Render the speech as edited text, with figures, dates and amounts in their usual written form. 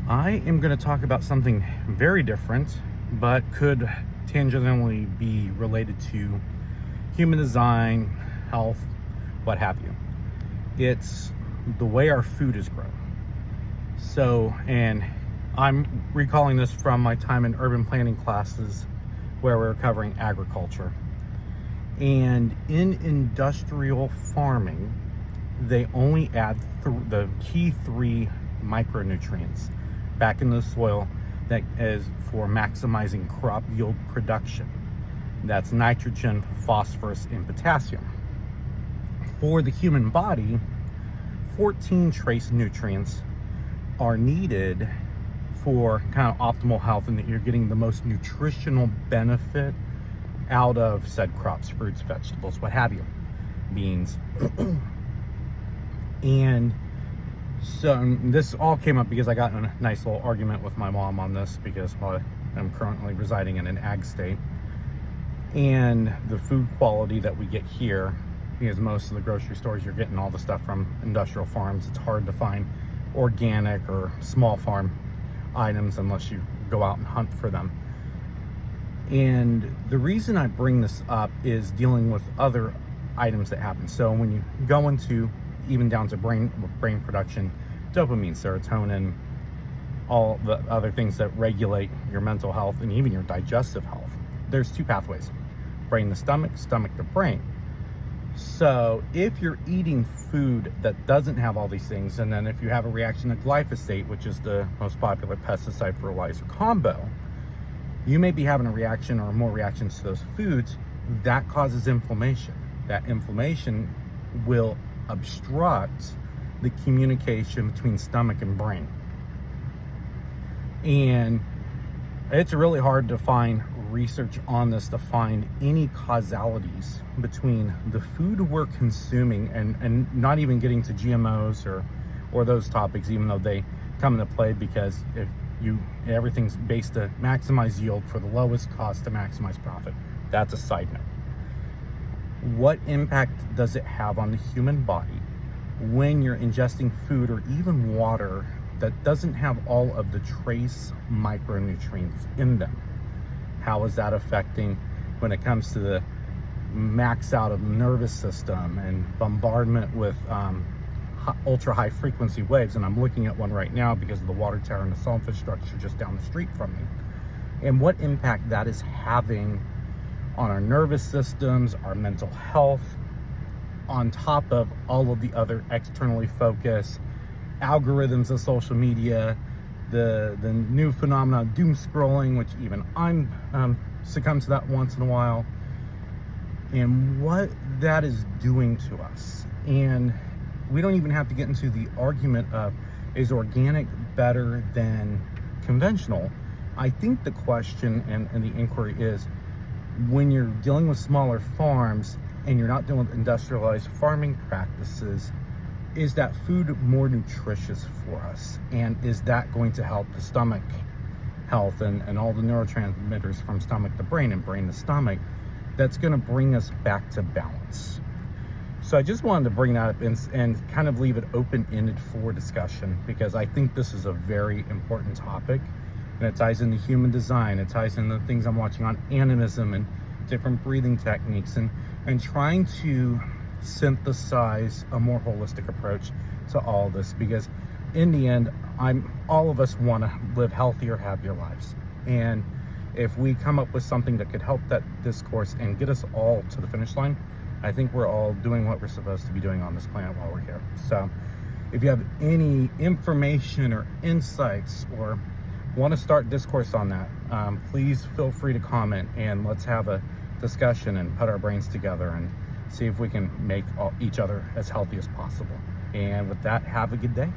I am going to talk about something very different, but could tangentially be related to human design, health, what have you. It's the way our food is grown. So, and I'm recalling this from my time in urban planning classes where we were covering agriculture. And in industrial farming, they only add the key three micronutrients back into the soil that is for maximizing crop yield production. That's nitrogen, phosphorus, and potassium. For the human body, 14 trace nutrients are needed for kind of optimal health, and that you're getting the most nutritional benefit out of said crops, fruits, vegetables, what have you, beans. And so this all came up because I got in a nice little argument with my mom on this, because I'm currently residing in an ag state, and the food quality that we get here, because most of the grocery stores, you're getting all the stuff from industrial farms. It's hard to find organic or small farm items unless you go out and hunt for them. And the reason I bring this up is dealing with other items that happen. So when you go into even down to brain production, dopamine, serotonin, all the other things that regulate your mental health and even your digestive health, there's two pathways: brain to stomach, stomach to brain. So if you're eating food that doesn't have all these things, and then if you have a reaction to glyphosate, which is the most popular pesticide fertilizer combo, you may be having a reaction or more reactions to those foods. That causes inflammation. That inflammation will obstruct the communication between stomach and brain. And it's really hard to find research on this to find any causalities between the food we're consuming, and not even getting to GMOs or those topics, even though they come into play, because if everything's based to maximize yield for the lowest cost to maximize profit. That's a side note. What impact does it have on the human body when you're ingesting food or even water that doesn't have all of the trace micronutrients in them? How is that affecting when it comes to the max out of the nervous system and bombardment with ultra high frequency waves? And I'm looking at one right now because of the water tower and the cell infrastructure just down the street from me, and what impact that is having on our nervous systems, our mental health, on top of all of the other externally focused algorithms of social media, the new phenomenon of doom scrolling, which even I'm succumb to that once in a while, and what that is doing to us. And we don't even have to get into the argument of, is organic better than conventional? I think the question and the inquiry is, when you're dealing with smaller farms and you're not dealing with industrialized farming practices, is that food more nutritious for us? And is that going to help the stomach health and all the neurotransmitters from stomach to brain and brain to stomach? That's going to bring us back to balance. So I just wanted to bring that up and kind of leave it open-ended for discussion, because I think this is a very important topic, and it ties into human design. It ties into the things I'm watching on animism and different breathing techniques, and trying to synthesize a more holistic approach to all this, because in the end, all of us want to live healthier, happier lives. And if we come up with something that could help that discourse and get us all to the finish line, I think we're all doing what we're supposed to be doing on this planet while we're here. So if you have any information or insights or want to start discourse on that, please feel free to comment, and let's have a discussion and put our brains together and see if we can make each other as healthy as possible. And with that, have a good day.